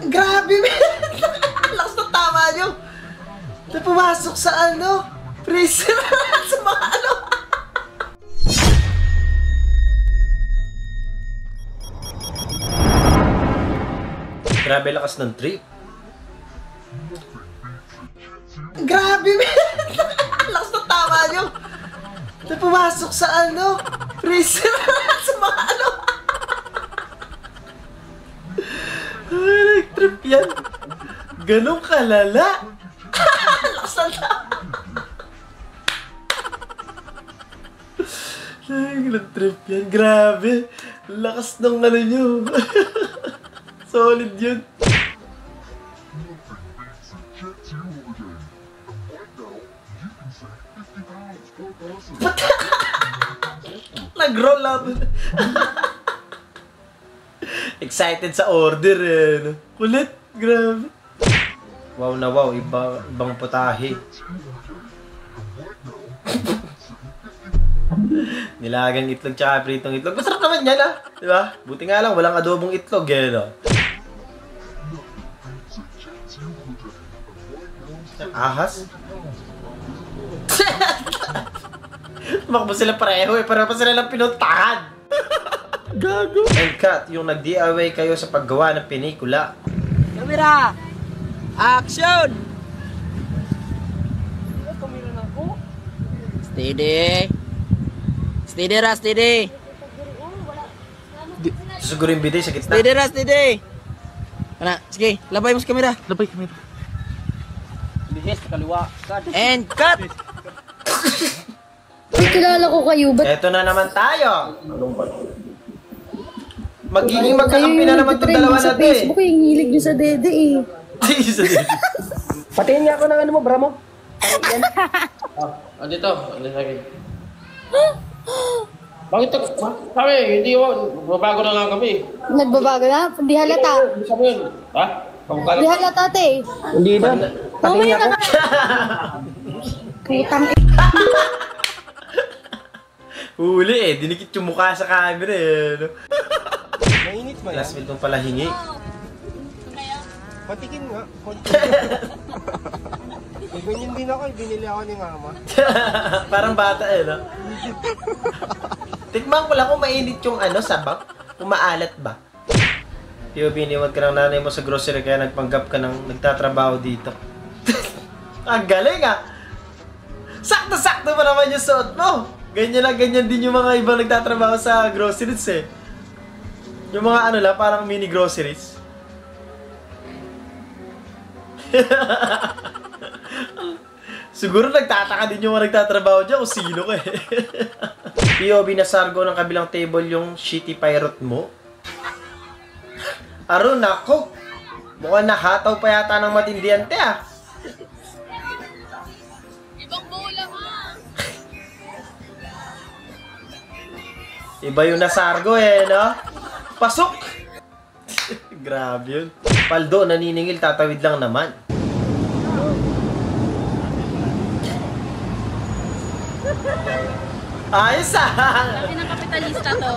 Grabe, man! Lakas na tama nyo! Na pumasok sa ano? Freezer sa mga ano? Grabe lakas ng trip. Grabe, man! Lakas na tama nyo! Na pumasok sa ano? Freezer sa mga ano? Ay, trip yan. Ganong kalala. Lakas na tama. Ay, ganong trip yan. Grabe. Lakas ng ano nyo. Solid yun. Nag-roll up. Excited sa order eh. Kulit. Grabe. Wow na wow. Ibang putahe. Nilagang itlog tsaka pritong itlog. Masarap naman yan ah. Diba? Buti nga lang walang adobong itlog eh. No? Ahas? Makbo sila pareho eh. Pareho pa sila lang pinuntahan. Gago. And cut, yung nag-DIY kayo sa paggawa ng pelikula. Camera! Action! Steady! Steady ra, steady! Susiguro yung biday sa gitna. Steady ra, steady! Ano, sige, labay mo sa camera. Labay kamera. Bihis, kaliwa. And cut! Ay, kilala ko kayo. Ba't Eto na naman tayo. Magiging magkakampi na naman itong dalawa sa natin eh. Facebook, yung hilig nyo sa dede eh. Patingin nga ako ng ano mo, bra mo. Dito, ano sa akin? Bakit kami, hindi mo, babago na nga kami. Nagbabago na? Hindi halata. Sabi yun, ha? Hindi halata, te. Hindi na. Mamaya na ka. Putang Huli eh, dinikit yung mukha sa camera eh. No? Mainit ba yan? Last minute pala hingi. Patikin nga. May ganyan din ako, binili ako ni mama. Parang bata eh, no? Tikman ko lang kung mainit yung ano, sabak. Kung maalat ba. Piyo, biniwag ka ng nanay mo sa grocery kaya nagpanggap ka ng nagtatrabaho dito. Ang galing ah! Sakto-sakto pa naman yung suot mo! Ganyan na ganyan din yung mga ibang nagtatrabaho sa groceries eh. Yung mga ano lang, parang mini groceries. Siguro nagtataka din yung mga nagtatrabaho dyan kung sino ka eh. POV na sargo ng kabilang table yung shitty pirate mo. Aro, nako. Mukhang nahataw pa yata ng matindihan te ah. Ibang bola nga. Iba yung nasargo eh, no? Pasok! Grabe yun. Paldo, naniningil, tatawid lang naman. Ayos ah! Laki ng kapitalista to.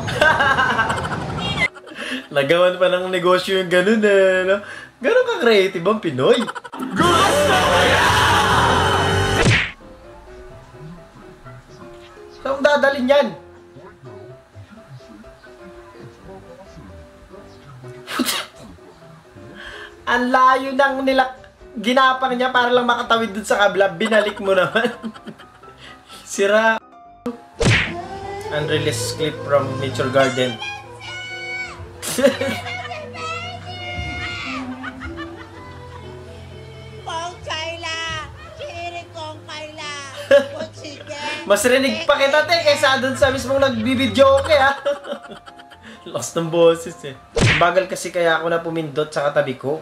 Nagawan pa ng negosyo yung ganun eh, no? Ganun ka-creative ang Pinoy. Gusto ko yan! Saan dadalhin yan? Ang layo ng ginapang niya para lang makatawid dun sa kabila. Binalik mo naman. Sira. Unreleased clip from Nature Garden. Kong Kayla! Chiri Kong Kayla! Mas rinig pa kita te kaysa dun sa mismong nagbibidyo okay ha. Lost ng boses eh. Bagal kasi kaya ako na pumindot sa katabi ko.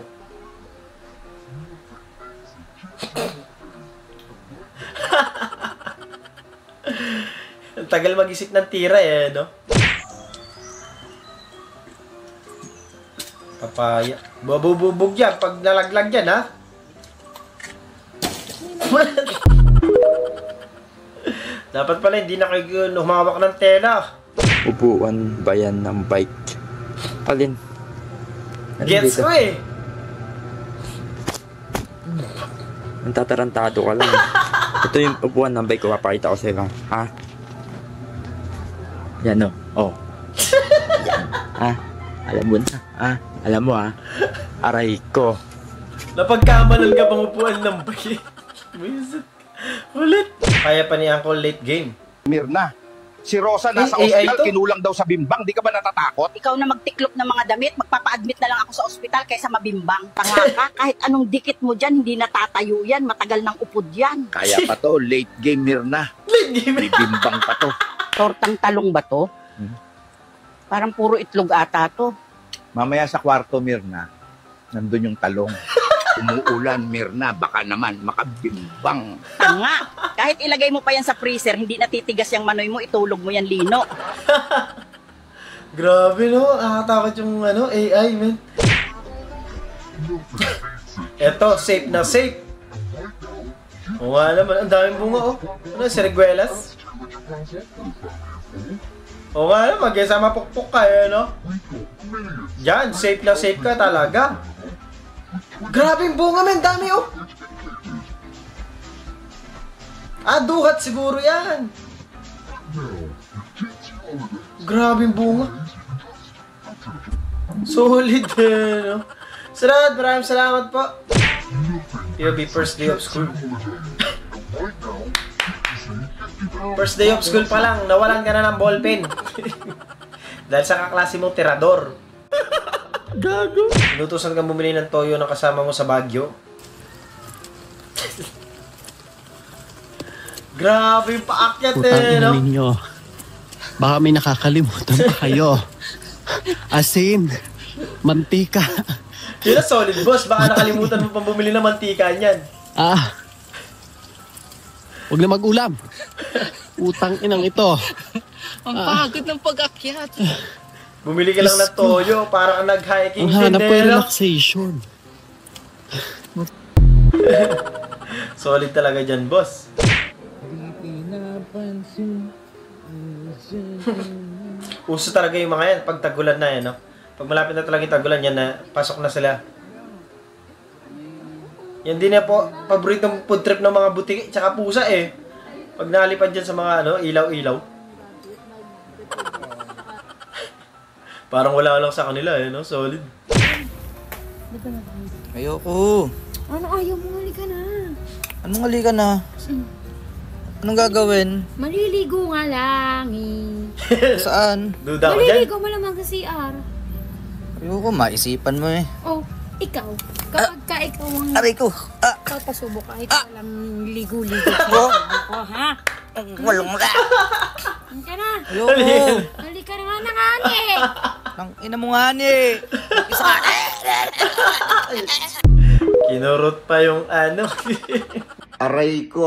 Ang tagal mag-isip ng tira eh, no? Papaya. Bububog yan pag nalaglag yan, ha? Dapat pala hindi na kayo humawak ng tela. Upuan bayan ng bike. Alin? Gets ko eh. Ang tatarantado ka lang. Ito yung upuan ng bike ko, papakita ko sa'yo. Ha? Yan o. Oh. Yan. Ha? Alam mo na. Ha? Alam mo ha? Aray ko. Napagkamalan ka pang upuan ng bike. Visit. Ulit. Kaya pa ni Uncle late game. Mirna, si Rosa nasa Ay, AI ospital, to. kinulang daw sa bimbang. Di ka ba natatakot? Ikaw na magtiklop ng mga damit, magpapa-admit na lang ako sa ospital kaysa mabimbang. Tanga ka, kahit anong dikit mo dyan, hindi natatayo yan, matagal ng upod yan. Kaya pa to, late game Mirna. Late game. May bimbang pa to. Tortang talong ba to? Parang puro itlog ata to. Mamaya sa kwarto Mirna, nandun yung talong. Umuulan Mirna, baka naman makabimbang. Tanga, kahit ilagay mo pa yan sa freezer, hindi natitigas yung manoy mo, itulog mo yan lino. Grabe no, nakakatakot yung AI, man. Eto, safe na safe. O nga naman, ang daming bunga oh. Ano, siriguelas? O nga naman, kaysa mapukpuk ka no? Diyan, safe na safe ka talaga. Grabe yung bunga, man, dami oh. Ah, duhat siguro yan. Grabe yung bunga. Solid no? Sarad, maraming salamat po. POB first day of school. First day of school pa lang, nawalan ka na ng ballpen. Dahil sa kaklase mong tirador. Gago. Inutusan kang bumili ng toyo ng kasama mo sa Baguio. Grabe yung paakyat no? Ninyo. Baka may nakakalimutan pa kayo. Asin, mantika. Yun na solid boss, baka nakalimutan mo pang bumili ng mantika niyan. Huwag na mag-ulam. Utang inang ito. Ang pagod ng pag-akyat. Bumili ka lang ng toyo, para kang nag-hiking Ang hanap ko din, yung no? relaxation. Solid talaga dyan, boss. Uso talaga yung mga yan, pag tagulan na yan, no? Pag malapit na talaga yung tagulan, yan na, pasok na sila. Yan din na po, paboritong food trip ng mga butiki, tsaka pusa eh. Pag nalipad dyan sa mga ilaw-ilaw. Parang wala lang sa kanila eh, no? Solid. Ayoko. Ano ayaw mo? Halika na. Anong halika na? Anong gagawin? Maliligo nga lang eh. Saan? Duda ko dyan. Maliligo mo naman sa CR. Ayoko, maisipan mo eh. Oh, ikaw. Kapag ka ikaw ang Aray ko! papasubo kahit walang ligo-ligo. Oh, ha? Walong ka! Halika na. Ayoko! Halika na nga na nga eh. Ang ina mo nga ni! Isa ka! Kinurot pa yung Aray ko!